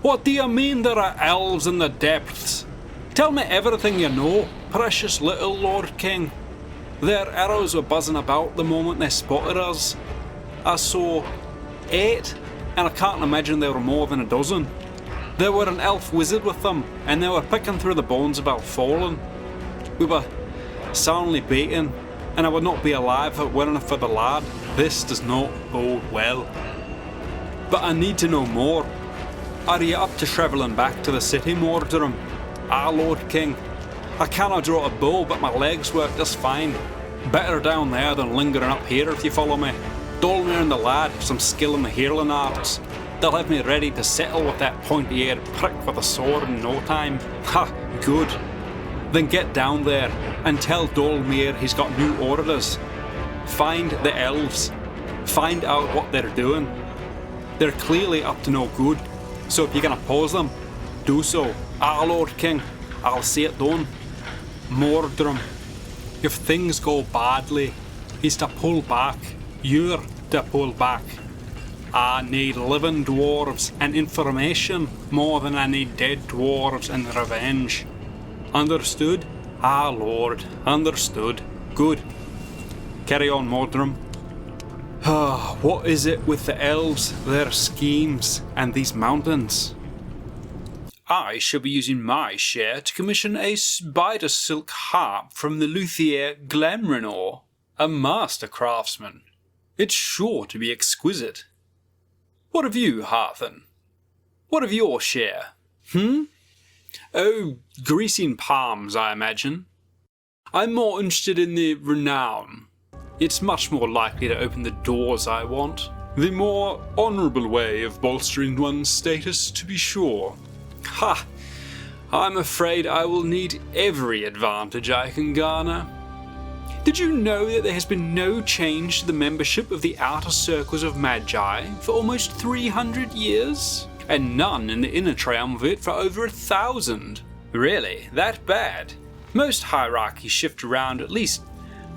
What do you mean there are elves in the depths? Tell me everything you know, precious little Lord King. Their arrows were buzzing about the moment they spotted us. I saw 8, and I can't imagine there were more than a dozen. There were an elf wizard with them, and they were picking through the bones of our fallen. We were soundly beaten, and I would not be alive if it weren't for the lad. This does not bode well. But I need to know more. Are you up to travelling back to the city, Mordorum? Ah, Lord King. I cannot draw a bow, but my legs work just fine. Better down there than lingering up here, if you follow me. Dolmir and the lad have some skill in the healing arts. They'll have me ready to settle with that pointy-eared prick with a sword in no time. Ha, good. Then get down there and tell Dolmir he's got new orders. Find the elves. Find out what they're doing. They're clearly up to no good, so if you're gonna pause them, do so. Ah, Lord King, I'll see it done. Mordrum, if things go badly, he's to pull back. You're to pull back. I need living dwarves and information more than I need dead dwarves and revenge. Understood? Ah, Lord, understood. Good. Carry on, Mordrum. What is it with the elves, their schemes, and these mountains? I shall be using my share to commission a spider silk harp from the luthier Glamrenor, a master craftsman. It's sure to be exquisite. What of you, Harthen? What of your share? Oh, greasing palms, I imagine. I'm more interested in the renown. It's much more likely to open the doors I want. The more honourable way of bolstering one's status, to be sure. Ha! I'm afraid I will need every advantage I can garner. Did you know that there has been no change to the membership of the outer circles of Magi for almost 300 years? And none in the inner triumvirate for over 1,000. Really? That bad? Most hierarchies shift around at least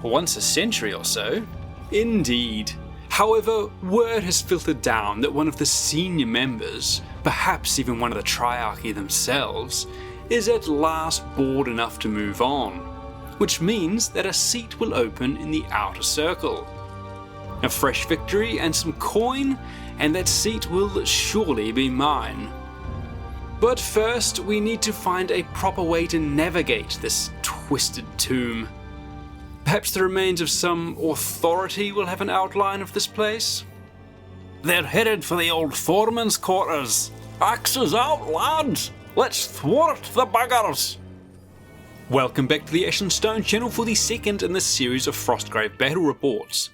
once a century or so. Indeed. However, word has filtered down that one of the senior members, perhaps even one of the triarchy themselves, is at last bored enough to move on, which means that a seat will open in the outer circle. A fresh victory and some coin, and that seat will surely be mine. But first, we need to find a proper way to navigate this twisted tomb. Perhaps the remains of some authority will have an outline of this place? They're headed for the old foreman's quarters. Axes out, lads! Let's thwart the buggers! Welcome back to the Ash and Stone channel for the second in this series of Frostgrave battle reports.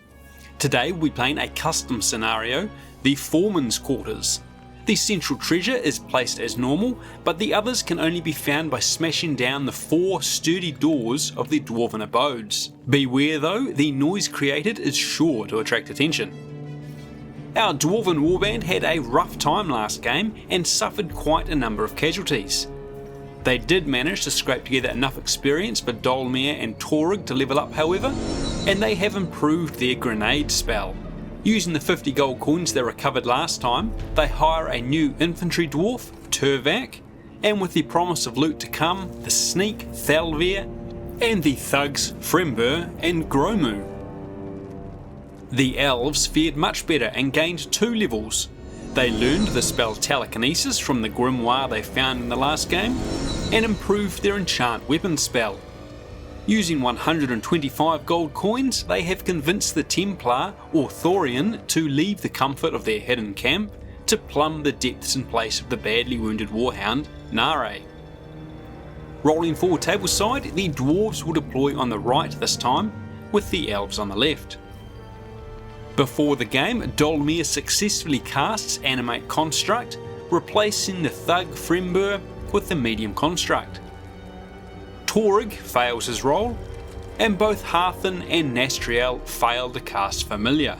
Today we'll be playing a custom scenario, the Foreman's Quarters. The central treasure is placed as normal, but the others can only be found by smashing down the 4 sturdy doors of the dwarven abodes. Beware though, the noise created is sure to attract attention. Our dwarven warband had a rough time last game and suffered quite a number of casualties. They did manage to scrape together enough experience for Dolmir and Torrig to level up however, and they have improved their grenade spell. Using the 50 gold coins they recovered last time, they hire a new infantry dwarf, Turvak, and with the promise of loot to come, the sneak, Thalvir, and the thugs, Frembur and Gromu. The elves fared much better and gained 2 levels. They learned the spell Telekinesis from the grimoire they found in the last game, and improved their enchant weapon spell. Using 125 gold coins, they have convinced the Templar or Thorian to leave the comfort of their hidden camp to plumb the depths in place of the badly wounded warhound, Nare. Rolling forward tableside, the dwarves will deploy on the right this time, with the elves on the left. Before the game, Dolmir successfully casts Animate Construct, replacing the thug Frembur with the medium construct. Torrig fails his role, and both Harthen and Nastriel fail to cast Familiar.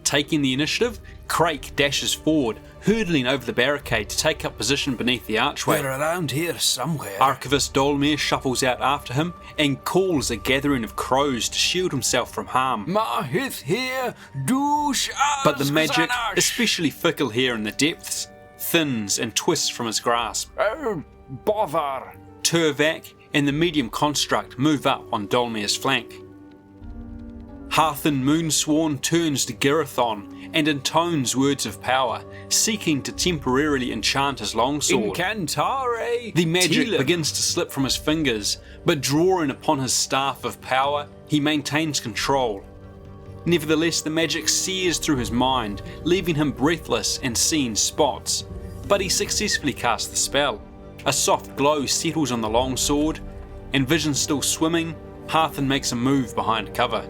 Taking the initiative, Crake dashes forward, hurtling over the barricade to take up position beneath the archway. They're around here somewhere. Archivist Dolmir shuffles out after him and calls a gathering of crows to shield himself from harm. Mahith here, douche. But the magic, especially fickle here in the depths, thins and twists from his grasp. Oh, bother! Turvac and the medium construct move up on Dolmir's flank. Harthen Moonsworn turns to Girithon and intones words of power, seeking to temporarily enchant his longsword. Incantare! The magic Telim. begins to slip from his fingers, but drawing upon his staff of power, he maintains control. Nevertheless, the magic sears through his mind, leaving him breathless and seeing spots. But he successfully casts the spell. A soft glow settles on the longsword, and vision still swimming, Harthen makes a move behind cover.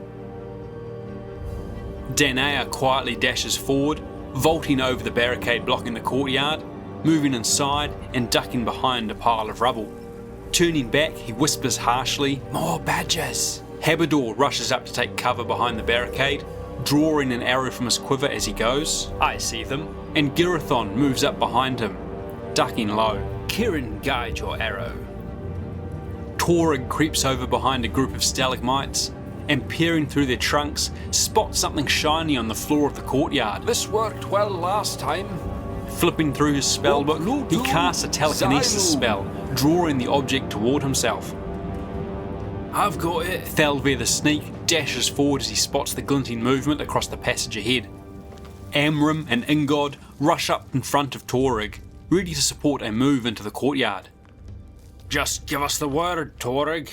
Danae quietly dashes forward, vaulting over the barricade blocking the courtyard, moving inside and ducking behind a pile of rubble. Turning back, he whispers harshly, "More badgers!" Habador rushes up to take cover behind the barricade, drawing an arrow from his quiver as he goes. I see them. And Girithon moves up behind him, ducking low. Kirin, guide your arrow. Torrig creeps over behind a group of stalagmites and, peering through their trunks, spots something shiny on the floor of the courtyard. This worked well last time. Flipping through his spellbook, he casts a telekinesis spell, drawing the object toward himself. I've got it. Thalvir the Sneak dashes forward as he spots the glinting movement across the passage ahead. Amram and Ingod rush up in front of Torrig, ready to support a move into the courtyard. Just give us the word, Torrig.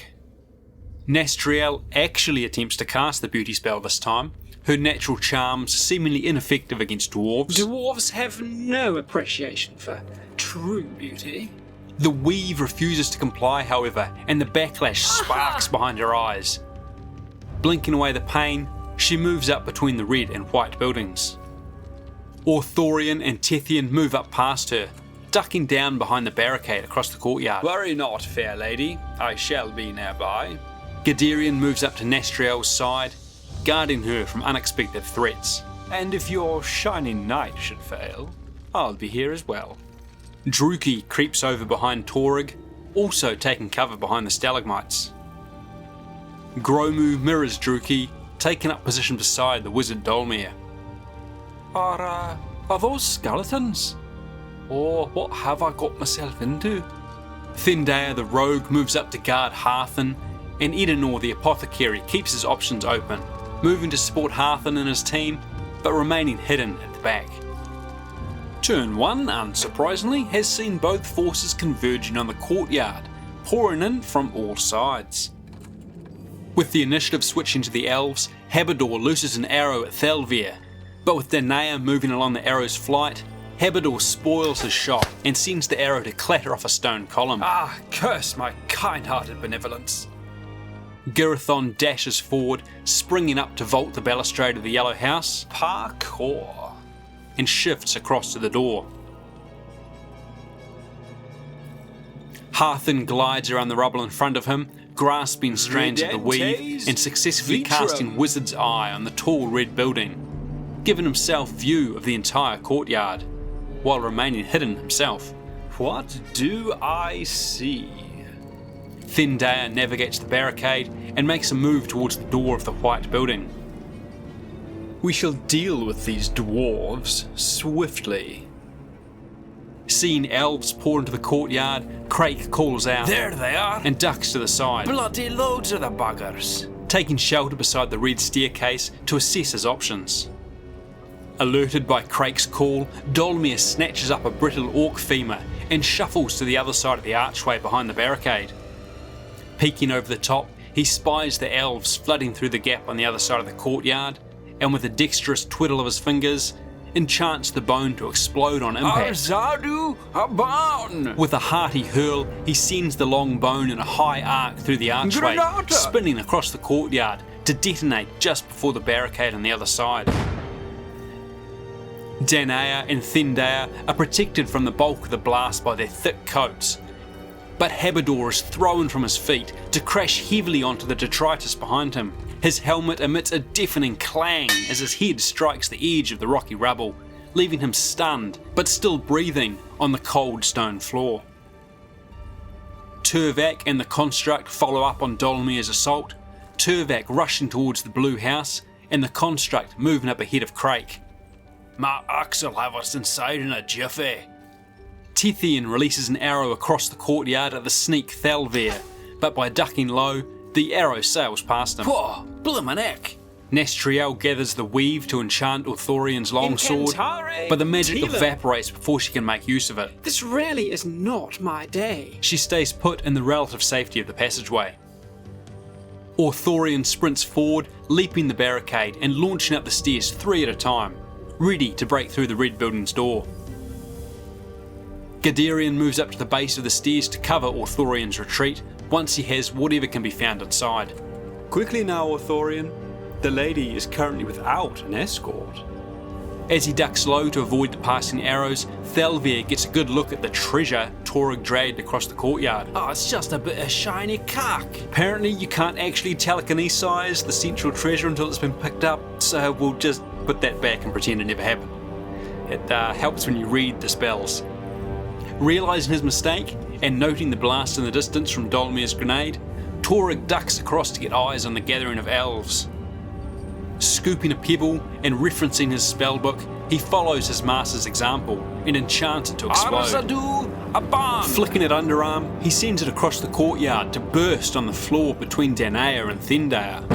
Nastriel actually attempts to cast the beauty spell this time, her natural charms seemingly ineffective against dwarves. Dwarves have no appreciation for true beauty. The weave refuses to comply, however, and the backlash sparks behind her eyes. Blinking away the pain, she moves up between the red and white buildings. Orthorian and Tethian move up past her, ducking down behind the barricade across the courtyard. Worry not, fair lady. I shall be nearby. Gaderian moves up to Nastriel's side, guarding her from unexpected threats. And if your shining knight should fail, I'll be here as well. Druki creeps over behind Torrig, also taking cover behind the stalagmites. Gromu mirrors Druki, taking up position beside the wizard Dolmir. Are those skeletons? Or what have I got myself into? Thindea the rogue moves up to guard Harthen, and Edenor the apothecary keeps his options open, moving to support Harthen and his team, but remaining hidden at the back. Turn 1, unsurprisingly, has seen both forces converging on the courtyard, pouring in from all sides. With the initiative switching to the elves, Habador looses an arrow at Thalvir, but with Danae moving along the arrow's flight, Habador spoils his shot and sends the arrow to clatter off a stone column. Ah, curse my kind-hearted benevolence. Girithon dashes forward, springing up to vault the balustrade of the Yellow House. Parkour. And shifts across to the door. Harthen glides around the rubble in front of him, grasping strands of the weave and successfully casting Wizard's Eye on the tall red building, giving himself view of the entire courtyard, while remaining hidden himself. What do I see? Thindea navigates the barricade and makes a move towards the door of the white building. We shall deal with these dwarves swiftly. Seeing elves pour into the courtyard, Crake calls out, There they are! and ducks to the side, Bloody loads of the buggers! taking shelter beside the red staircase to assess his options. Alerted by Crake's call, Dolmir snatches up a brittle orc femur and shuffles to the other side of the archway behind the barricade. Peeking over the top, he spies the elves flooding through the gap on the other side of the courtyard, and with a dexterous twiddle of his fingers, enchants the bone to explode on impact. Arzadu Aban! With a hearty hurl, he sends the long bone in a high arc through the archway, Granata! spinning across the courtyard to detonate just before the barricade on the other side. Danae and Thindea are protected from the bulk of the blast by their thick coats, but Habador is thrown from his feet to crash heavily onto the detritus behind him. His helmet emits a deafening clang as his head strikes the edge of the rocky rubble, leaving him stunned, but still breathing, on the cold stone floor. Turvac and the Construct follow up on Dolmir's assault, Turvac rushing towards the blue house, and the Construct moving up ahead of Crake. My axe'll have us inside in a jiffy. Tithian releases an arrow across the courtyard at the sneak Thalvir, but by ducking low, the arrow sails past him. Whoa, bloomin' heck. Nestriel gathers the weave to enchant Orthorian's longsword, Incantare but the magic Tila. evaporates before she can make use of it. This really is not my day. She stays put in the relative safety of the passageway. Orthorian sprints forward, leaping the barricade and launching up the stairs 3 at a time, ready to break through the red building's door. Gadarian moves up to the base of the stairs to cover Orthorian's retreat once he has whatever can be found inside. Quickly now, Orthorian. The lady is currently without an escort. As he ducks low to avoid the passing arrows, Thalvir gets a good look at the treasure Torag dragged across the courtyard. Oh, it's just a bit of shiny cock. Apparently you can't actually telekinesize the central treasure until it's been picked up, so we'll just put that back and pretend it never happened. It helps when you read the spells. Realising his mistake, and noting the blast in the distance from Dolmir's grenade, Torag ducks across to get eyes on the gathering of elves. Scooping a pebble and referencing his spellbook, he follows his master's example and enchants it to explode. Arzadu, a bomb. Flicking it underarm, he sends it across the courtyard to burst on the floor between Danaea and Thendaia.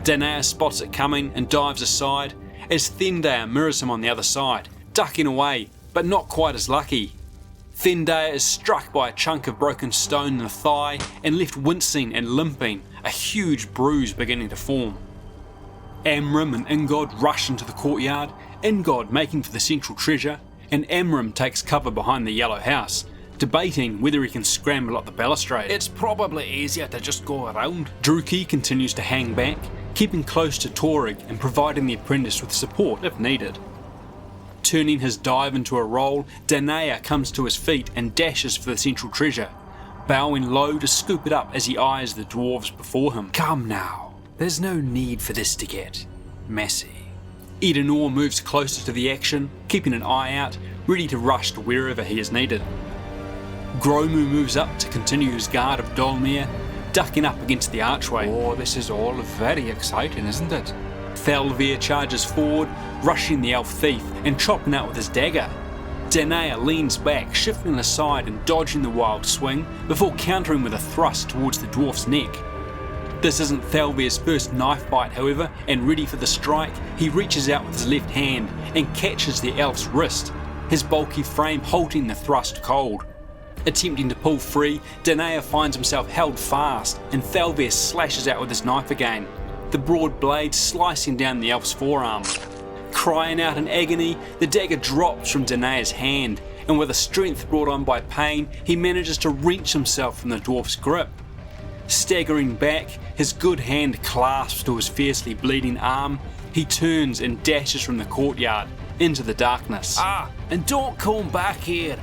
Danaea spots it coming and dives aside, as Thendaia mirrors him on the other side, ducking away, but not quite as lucky. Thendaia is struck by a chunk of broken stone in the thigh and left wincing and limping, a huge bruise beginning to form. Amram and Ingod rush into the courtyard, Ingod making for the central treasure, and Amram takes cover behind the yellow house, debating whether he can scramble up the balustrade. It's probably easier to just go around. Druki continues to hang back, keeping close to Torag and providing the apprentice with support if needed. Turning his dive into a roll, Danaea comes to his feet and dashes for the central treasure, bowing low to scoop it up as he eyes the dwarves before him. Come now. There's no need for this to get messy. Edenor moves closer to the action, keeping an eye out, ready to rush to wherever he is needed. Gromu moves up to continue his guard of Dolmir, ducking up against the archway. Oh, this is all very exciting, isn't it? Thalvir charges forward, rushing the elf thief and chopping out with his dagger. Danaea leans back, shifting aside and dodging the wild swing before countering with a thrust towards the dwarf's neck. This isn't Thalvir's first knife bite, however, and ready for the strike, he reaches out with his left hand and catches the elf's wrist, his bulky frame halting the thrust cold. Attempting to pull free, Danaea finds himself held fast, and Thalvir slashes out with his knife again, the broad blade slicing down the elf's forearm. Crying out in agony, the dagger drops from Danaea's hand, and with a strength brought on by pain, he manages to wrench himself from the dwarf's grip. Staggering back, his good hand clasps to his fiercely bleeding arm, he turns and dashes from the courtyard into the darkness. Ah, and don't come back here.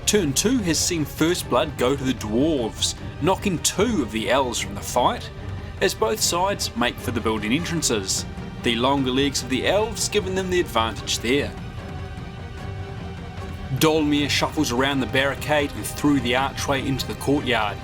Turn 2 has seen first blood go to the dwarves, knocking 2 of the elves from the fight, as both sides make for the building entrances, the longer legs of the elves giving them the advantage there. Dolmir shuffles around the barricade and through the archway into the courtyard.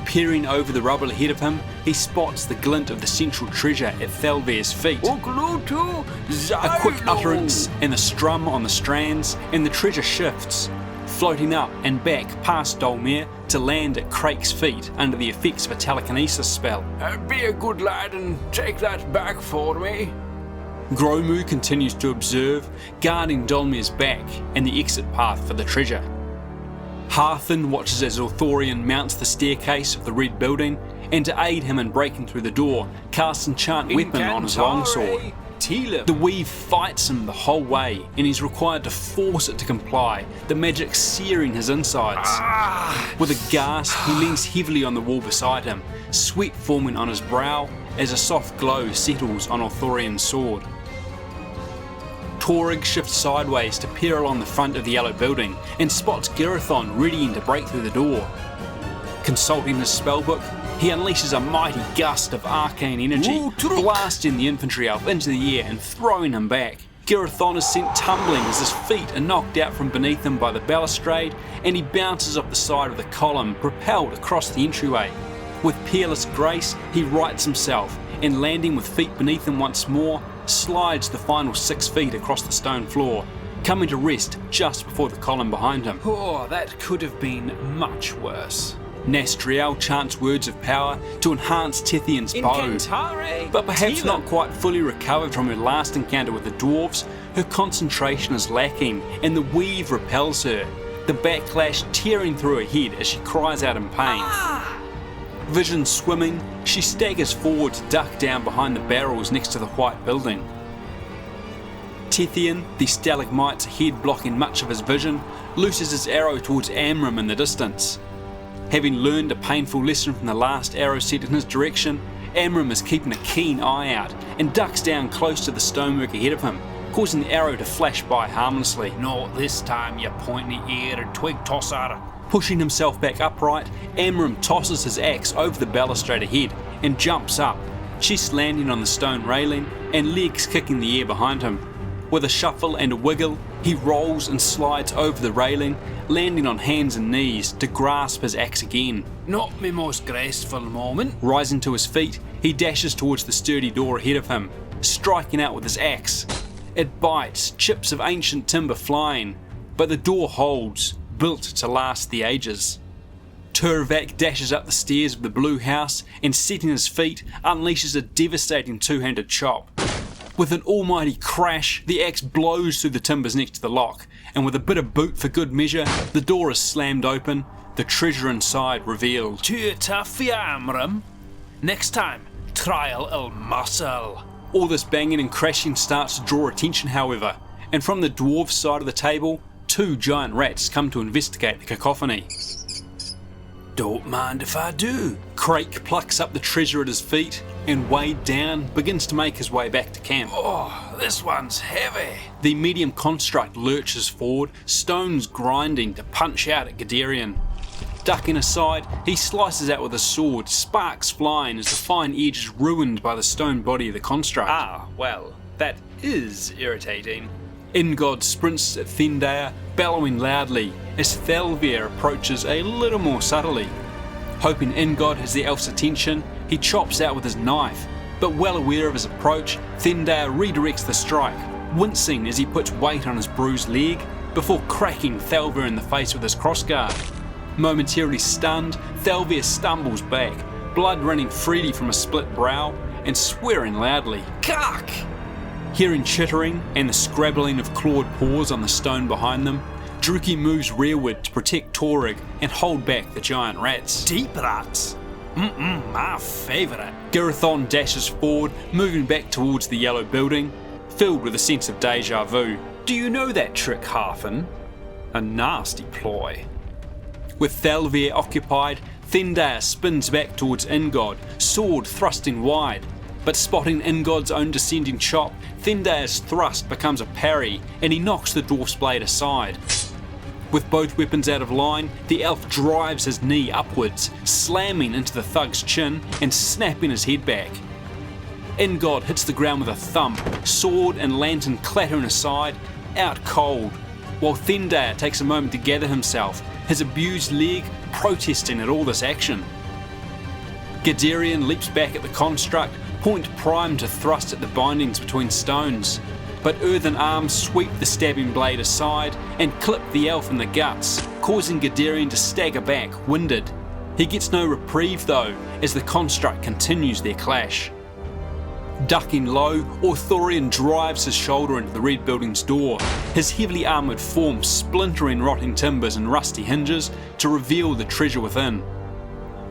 Peering over the rubble ahead of him, he spots the glint of the central treasure at Thalvir's feet. A quick utterance and the strum on the strands, and the treasure shifts, floating up and back past Dolmir to land at Crake's feet under the effects of a telekinesis spell. Be a good lad and take that back for me. Gromu continues to observe, guarding Dolmir's back and the exit path for the treasure. Harthen watches as Orthorian mounts the staircase of the red building, and to aid him in breaking through the door, casts enchant weapon on his longsword. The weave fights him the whole way, and he's required to force it to comply, the magic searing his insides. With a gasp, he leans heavily on the wall beside him, sweat forming on his brow as a soft glow settles on Orthorian's sword. Torag shifts sideways to peer along the front of the yellow building and spots Girithon readying to break through the door. Consulting his spellbook, he unleashes a mighty gust of arcane energy, blasting the infantry elf into the air and throwing him back. Girithon is sent tumbling as his feet are knocked out from beneath him by the balustrade, and he bounces off the side of the column, propelled across the entryway. With peerless grace, he rights himself, and landing with feet beneath him once more, slides the final 6 feet across the stone floor, coming to rest just before the column behind him. Oh, that could have been much worse. Nastriel chants words of power to enhance Tithian's bow. Incantare! But perhaps Tiva. not quite fully recovered from her last encounter with the dwarves, her concentration is lacking and the weave repels her, the backlash tearing through her head as she cries out in pain. Vision swimming, she staggers forward to duck down behind the barrels next to the white building. Tithian, the stalagmites ahead blocking much of his vision, looses his arrow towards Amram in the distance. Having learned a painful lesson from the last arrow set in his direction, Amram is keeping a keen eye out and ducks down close to the stonework ahead of him, causing the arrow to flash by harmlessly. Not this time, you pointy-eared twig tosser. Pushing himself back upright, Amram tosses his axe over the balustrade ahead and jumps up, chest landing on the stone railing and legs kicking the air behind him. With a shuffle and a wiggle, he rolls and slides over the railing, landing on hands and knees to grasp his axe again. Not my most graceful moment. Rising to his feet, he dashes towards the sturdy door ahead of him, striking out with his axe. It bites, chips of ancient timber flying, but the door holds, built to last the ages. Turvak dashes up the stairs of the blue house and, setting his feet, unleashes a devastating two-handed chop. With an almighty crash, the axe blows through the timbers next to the lock, and with a bit of boot for good measure, the door is slammed open, the treasure inside revealed. Too tough for you, Amram. Next time, trial il muscle. All this banging and crashing starts to draw attention, however, and from the dwarf side of the table, two giant rats come to investigate the cacophony. Don't mind if I do. Crake plucks up the treasure at his feet and, weighed down, begins to make his way back to camp. Oh, this one's heavy. The medium construct lurches forward, stones grinding to punch out at Gadarian. Ducking aside, he slices out with a sword, sparks flying as the fine edge is ruined by the stone body of the construct. Ah, well, that is irritating. Ingod sprints at Thendair, bellowing loudly as Thalvir approaches a little more subtly. Hoping Ingod has the elf's attention, he chops out with his knife, but well aware of his approach, Thendair redirects the strike, wincing as he puts weight on his bruised leg before cracking Thalvir in the face with his crossguard. Momentarily stunned, Thalvir stumbles back, blood running freely from a split brow, and swearing loudly. Cock! Hearing chittering and the scrabbling of clawed paws on the stone behind them, Druki moves rearward to protect Torrig and hold back the giant rats. Deep rats. My favourite. Girathon dashes forward, moving back towards the yellow building, filled with a sense of deja vu. Do you know that trick, Harfin? A nasty ploy. With Thalvir occupied, Thendair spins back towards Ingod, sword thrusting wide. But spotting Ingod's own descending chop, Thendair's thrust becomes a parry and he knocks the dwarf's blade aside. With both weapons out of line, the elf drives his knee upwards, slamming into the thug's chin and snapping his head back. Ingod hits the ground with a thump, sword and lantern clattering aside, out cold, while Thendair takes a moment to gather himself, his abused leg protesting at all this action. Gadarian leaps back at the construct, point prime to thrust at the bindings between stones, but earthen arms sweep the stabbing blade aside and clip the elf in the guts, causing Gadarian to stagger back, winded. He gets no reprieve though, as the construct continues their clash. Ducking low, Orthorian drives his shoulder into the red building's door, his heavily armoured form splintering rotting timbers and rusty hinges to reveal the treasure within.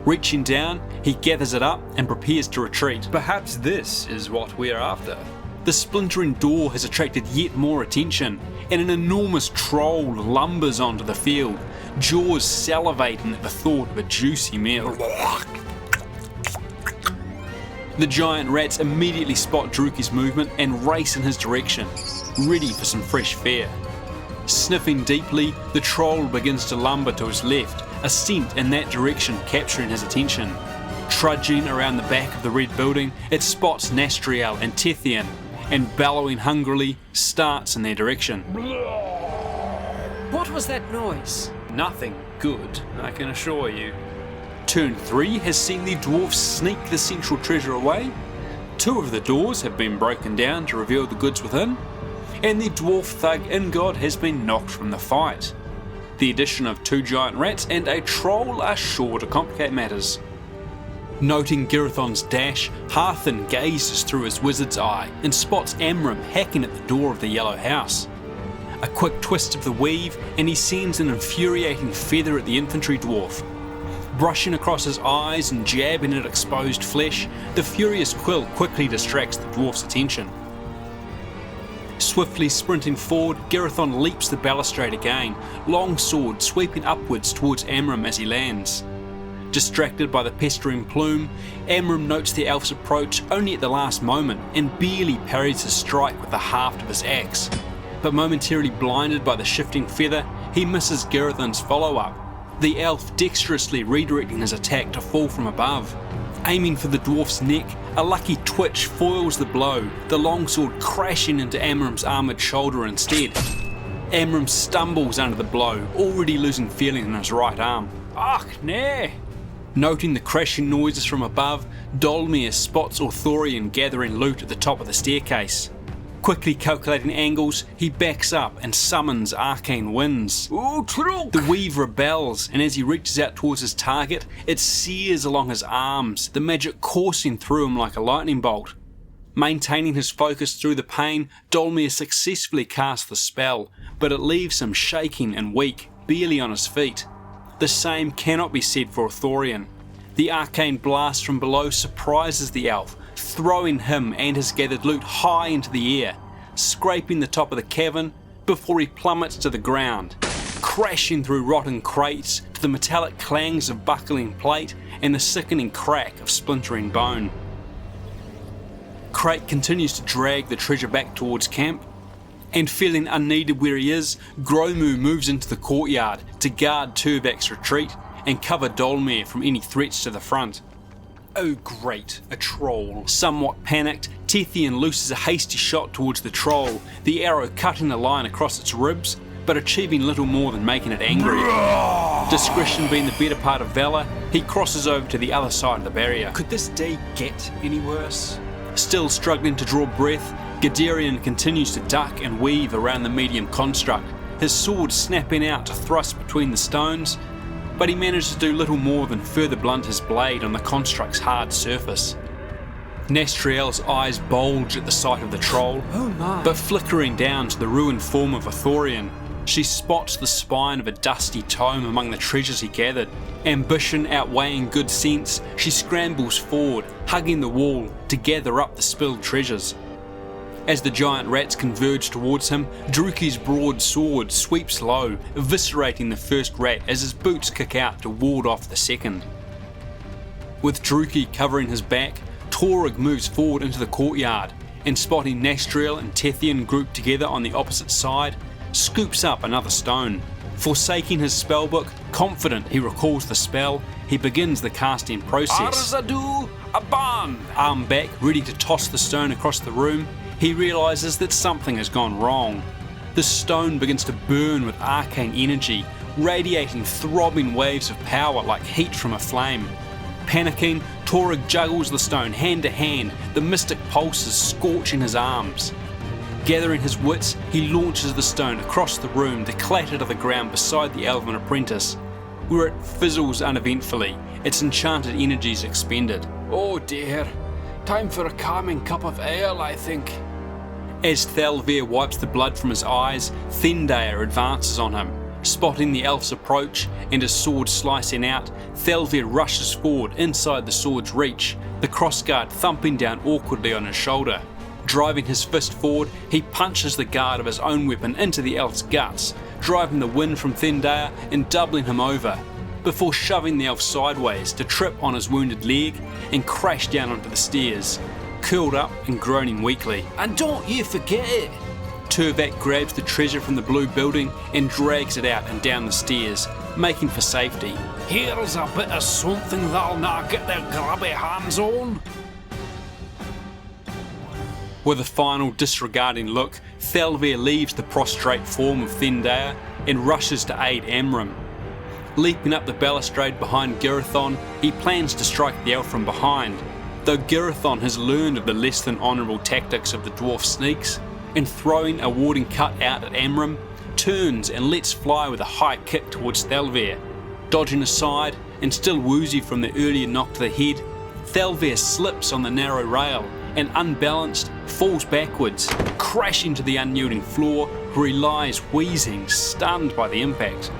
Reaching down, he gathers it up and prepares to retreat. Perhaps this is what we're after. The splintering door has attracted yet more attention, and an enormous troll lumbers onto the field, jaws salivating at the thought of a juicy meal. The giant rats immediately spot Druki's movement and race in his direction, ready for some fresh fare. Sniffing deeply, the troll begins to lumber to his left, a scent in that direction capturing his attention. Trudging around the back of the red building, it spots Nastriel and Tithian, and bellowing hungrily, starts in their direction. What was that noise? Nothing good, I can assure you. Turn 3 has seen the dwarfs sneak the central treasure away. 2 of the doors have been broken down to reveal the goods within. and the dwarf thug Ingod has been knocked from the fight. The addition of 2 giant rats and a troll are sure to complicate matters. Noting Girithon's dash, Harthen gazes through his wizard's eye and spots Amram hacking at the door of the yellow house. A quick twist of the weave and he sends an infuriating feather at the infantry dwarf. Brushing across his eyes and jabbing at exposed flesh, the furious quill quickly distracts the dwarf's attention. Swiftly sprinting forward, Girithon leaps the balustrade again, long sword sweeping upwards towards Amram as he lands. Distracted by the pestering plume, Amram notes the elf's approach only at the last moment and barely parries his strike with the haft of his axe. But momentarily blinded by the shifting feather, he misses Girithon's follow-up, the elf dexterously redirecting his attack to fall from above. Aiming for the dwarf's neck, a lucky twitch foils the blow, the longsword crashing into Amram's armoured shoulder instead. Amram stumbles under the blow, already losing feeling in his right arm. Ach, nee! Noting the crashing noises from above, Dolmir spots Orthorian gathering loot at the top of the staircase. Quickly calculating angles, he backs up and summons arcane winds. The weave rebels, and as he reaches out towards his target, it sears along his arms, the magic coursing through him like a lightning bolt. Maintaining his focus through the pain, Dolmir successfully casts the spell, but it leaves him shaking and weak, barely on his feet. The same cannot be said for Orthorian. The arcane blast from below surprises the elf, throwing him and his gathered loot high into the air, scraping the top of the cavern before he plummets to the ground, crashing through rotten crates to the metallic clangs of buckling plate and the sickening crack of splintering bone. Crate continues to drag the treasure back towards camp, and feeling unneeded where he is, Gromu moves into the courtyard to guard Turvak's retreat and cover Dolmir from any threats to the front. Oh great, a troll. Somewhat panicked, Tethian looses a hasty shot towards the troll, the arrow cutting a line across its ribs, but achieving little more than making it angry. Discretion being the better part of valour, he crosses over to the other side of the barrier. Could this day get any worse? Still struggling to draw breath, Gadarian continues to duck and weave around the medium construct, his sword snapping out to thrust between the stones, but he manages to do little more than further blunt his blade on the construct's hard surface. Nastriel's eyes bulge at the sight of the troll, but flickering down to the ruined form of Orthorian, she spots the spine of a dusty tome among the treasures he gathered. Ambition outweighing good sense, she scrambles forward, hugging the wall to gather up the spilled treasures. As the giant rats converge towards him, Druki's broad sword sweeps low, eviscerating the first rat as his boots kick out to ward off the second. With Druki covering his back, Torug moves forward into the courtyard and, spotting Nastriel and Tethian grouped together on the opposite side, scoops up another stone. Forsaking his spellbook, confident he recalls the spell, he begins the casting process. Arzadu Aban! Arm back, ready to toss the stone across the room, he realises that something has gone wrong. The stone begins to burn with arcane energy, radiating throbbing waves of power like heat from a flame. Panicking, Torug juggles the stone hand to hand, the mystic pulses scorching his arms. Gathering his wits, he launches the stone across the room to clatter to the ground beside the elven apprentice, where it fizzles uneventfully, its enchanted energies expended. Oh dear, time for a calming cup of ale, I think. As Thalvir wipes the blood from his eyes, Thendair advances on him. Spotting the elf's approach and his sword slicing out, Thalvir rushes forward inside the sword's reach, the crossguard thumping down awkwardly on his shoulder. Driving his fist forward, he punches the guard of his own weapon into the elf's guts, driving the wind from Thendair and doubling him over, before shoving the elf sideways to trip on his wounded leg and crash down onto the stairs, curled up and groaning weakly. And don't you forget it! Turvak grabs the treasure from the blue building and drags it out and down the stairs, making for safety. Here's a bit of something they'll not get their grubby hands on. With a final disregarding look, Thalvir leaves the prostrate form of Thendair and rushes to aid Amram. Leaping up the balustrade behind Girithon, he plans to strike the elf from behind, though Girithon has learned of the less than honourable tactics of the dwarf sneaks and throwing a warding cut out at Amram, turns and lets fly with a high kick towards Thalver. Dodging aside and still woozy from the earlier knock to the head, Thalver slips on the narrow rail and, unbalanced, falls backwards, crashing to the unyielding floor where he lies wheezing, stunned by the impact.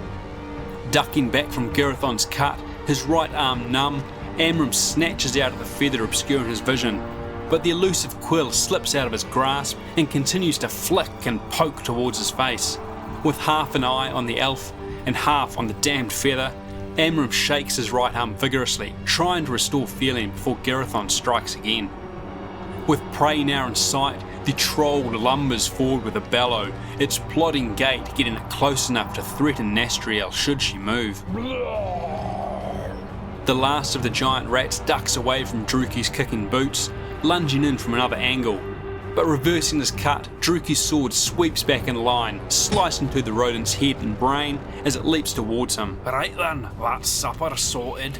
Ducking back from Garethon's cut, his right arm numb, Amram snatches out of the feather obscuring his vision, but the elusive quill slips out of his grasp and continues to flick and poke towards his face. With half an eye on the elf and half on the damned feather, Amram shakes his right arm vigorously, trying to restore feeling before Garethon strikes again. With prey now in sight, the troll lumbers forward with a bellow, its plodding gait getting it close enough to threaten Nastriel should she move. The last of the giant rats ducks away from Druki's kicking boots, lunging in from another angle. But reversing his cut, Druki's sword sweeps back in line, slicing through the rodent's head and brain as it leaps towards him. Right then, that's supper sorted.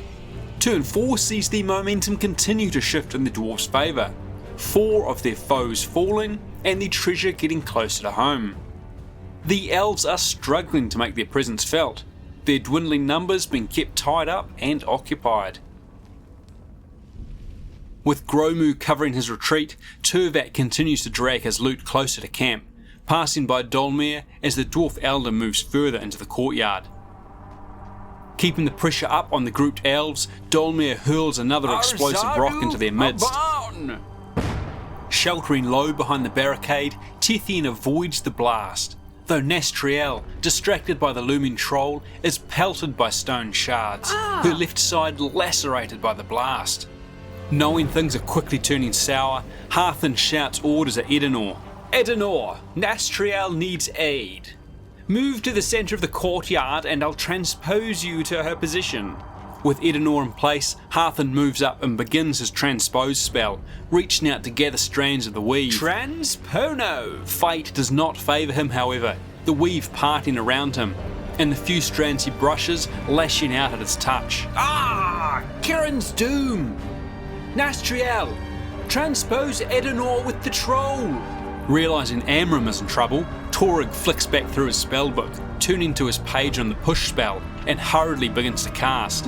Turn 4 sees the momentum continue to shift in the dwarves' favour, 4 of their foes falling and the treasure getting closer to home. The elves are struggling to make their presence felt, their dwindling numbers being kept tied up and occupied. With Gromu covering his retreat, Turvat continues to drag his loot closer to camp, passing by Dolmir as the dwarf elder moves further into the courtyard. Keeping the pressure up on the grouped elves, Dolmir hurls another explosive rock into their midst. Sheltering low behind the barricade, Tithian avoids the blast, though Nastriel, distracted by the looming troll, is pelted by stone shards, her left side lacerated by the blast. Knowing things are quickly turning sour, Harthen shouts orders at Edenor. Edenor, Nastriel needs aid. Move to the centre of the courtyard and I'll transpose you to her position. With Edenor in place, Harthen moves up and begins his transpose spell, reaching out to gather strands of the weave. Transpono! Fate does not favour him, however, the weave parting around him, and the few strands he brushes lashing out at its touch. Kirin's doom! Nastriel, transpose Edenor with the troll! Realising Amram is in trouble, Torrig flicks back through his spellbook, turning to his page on the push spell, and hurriedly begins to cast.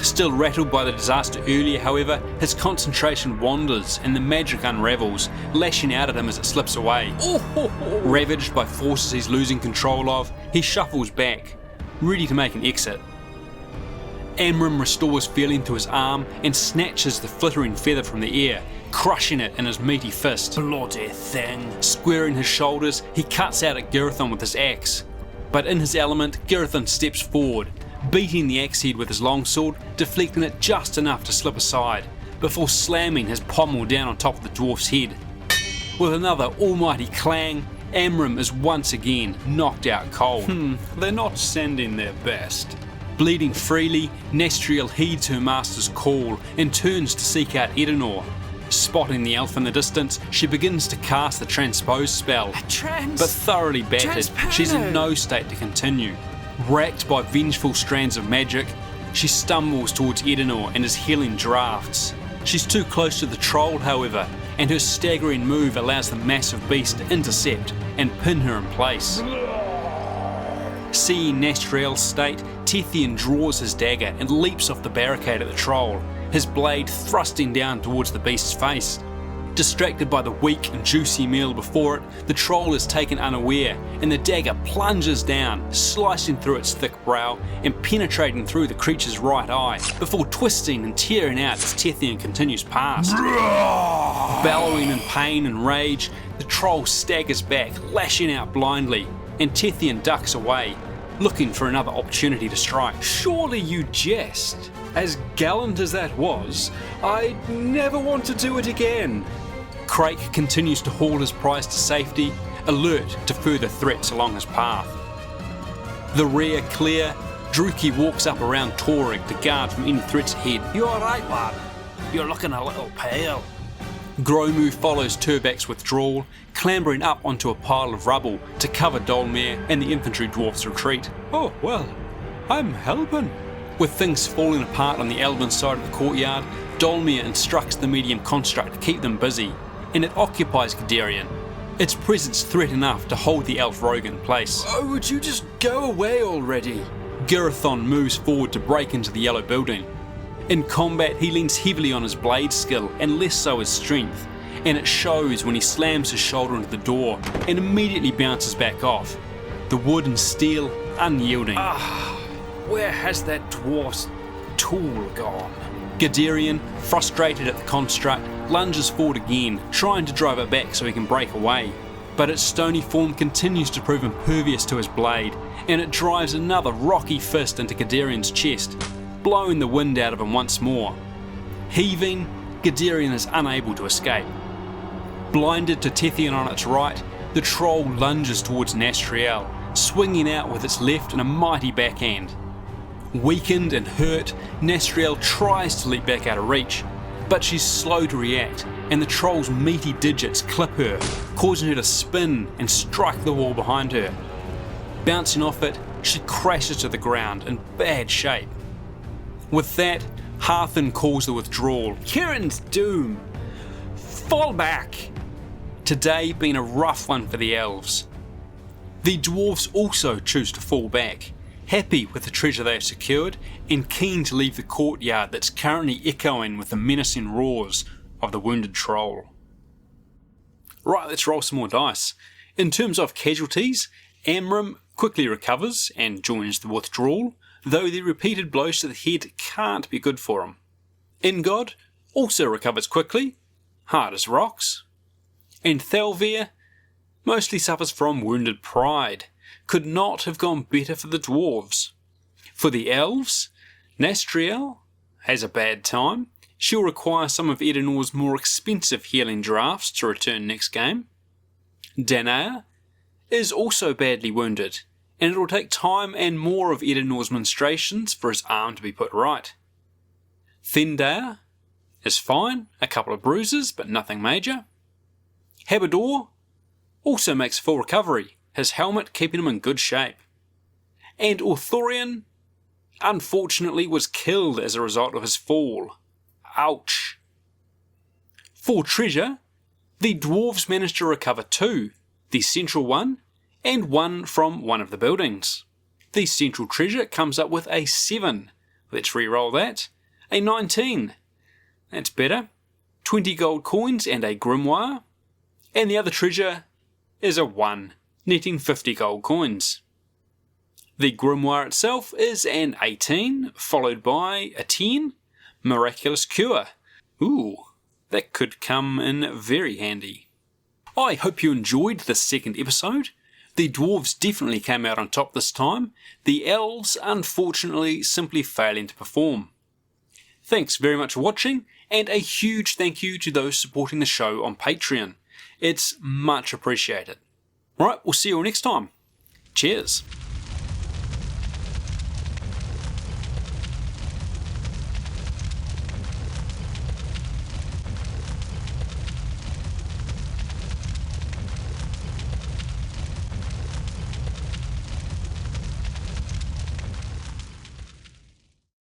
Still rattled by the disaster earlier, however, his concentration wanders and the magic unravels, lashing out at him as it slips away. Ravaged by forces he's losing control of, he shuffles back, ready to make an exit. Amram restores feeling to his arm and snatches the flittering feather from the air, crushing it in his meaty fist. Bloody thing. Squaring his shoulders, he cuts out at Garethon with his axe. But in his element, Garethon steps forward, beating the axe head with his longsword, deflecting it just enough to slip aside, before slamming his pommel down on top of the dwarf's head. With another almighty clang, Amram is once again knocked out cold. They're not sending their best. Bleeding freely, Nastriel heeds her master's call and turns to seek out Edenor. Spotting the elf in the distance, she begins to cast the transpose spell, but thoroughly battered, she's in no state to continue. Racked by vengeful strands of magic, she stumbles towards Edenor and his healing drafts. She's too close to the troll, however, and her staggering move allows the massive beast to intercept and pin her in place. Seeing Nastriel's state, Tithian draws his dagger and leaps off the barricade at the troll, his blade thrusting down towards the beast's face. Distracted by the weak and juicy meal before it, the troll is taken unaware, and the dagger plunges down, slicing through its thick brow and penetrating through the creature's right eye, before twisting and tearing out as Tithian continues past. Bellowing in pain and rage, the troll staggers back, lashing out blindly, and Tithian ducks away, looking for another opportunity to strike. Surely you jest. As gallant as that was, I'd never want to do it again. Crake continues to haul his prize to safety, alert to further threats along his path. The rear clear, Druki walks up around Torrig to guard from any threats ahead. You alright, lad? You're looking a little pale. Gromu follows Turbak's withdrawal, clambering up onto a pile of rubble to cover Dolmir and the infantry dwarf's retreat. Oh, well, I'm helping. With things falling apart on the elven side of the courtyard, Dolmir instructs the medium construct to keep them busy, and it occupies Guderian. its presence threat enough to hold the elf rogue in place. Oh, would you just go away already? Girathon moves forward to break into the yellow building. In combat, he leans heavily on his blade skill and less so his strength, and it shows when he slams his shoulder into the door and immediately bounces back off, the wood and steel unyielding. Where has that dwarf's tool gone? Guderian, frustrated at the construct, lunges forward again, trying to drive it back so he can break away. But its stony form continues to prove impervious to his blade, and it drives another rocky fist into Guderian's chest, blowing the wind out of him once more. Heaving, Guderian is unable to escape. Blinded to Tethian on its right, the troll lunges towards Nastriel, swinging out with its left in a mighty backhand. Weakened and hurt, Nastriel tries to leap back out of reach, but she's slow to react, and the troll's meaty digits clip her, causing her to spin and strike the wall behind her. Bouncing off it, she crashes to the ground in bad shape. With that, Harthen calls the withdrawal. Kieran's doom. Fall back. Today being a rough one for the elves. The dwarves also choose to fall back, happy with the treasure they have secured and keen to leave the courtyard that's currently echoing with the menacing roars of the wounded troll. Right, let's roll some more dice. In terms of casualties, Amram quickly recovers and joins the withdrawal, though the repeated blows to the head can't be good for him. Ingod also recovers quickly, hard as rocks. And Thalvir mostly suffers from wounded pride. Could not have gone better for the dwarves. For the elves, Nastriel has a bad time. She'll require some of Edanor's more expensive healing drafts to return next game. Danaer is also badly wounded, and it will take time and more of Edanor's ministrations for his arm to be put right. Thendaer is fine, a couple of bruises, but nothing major. Habador also makes full recovery, his helmet keeping him in good shape. And Orthorian, unfortunately, was killed as a result of his fall. Ouch. For treasure, the dwarves managed to recover 2, the central one, and 1 from one of the buildings. The central treasure comes up with a 7. Let's re-roll that. A 19. That's better. 20 gold coins and a grimoire. And the other treasure is a 1, netting 50 gold coins. The grimoire itself is an 18, followed by a 10, miraculous cure. Ooh, that could come in very handy. I hope you enjoyed this second episode. The dwarves definitely came out on top this time, the elves unfortunately simply failing to perform. Thanks very much for watching, and a huge thank you to those supporting the show on Patreon. It's much appreciated. Right, we'll see you all next time. Cheers.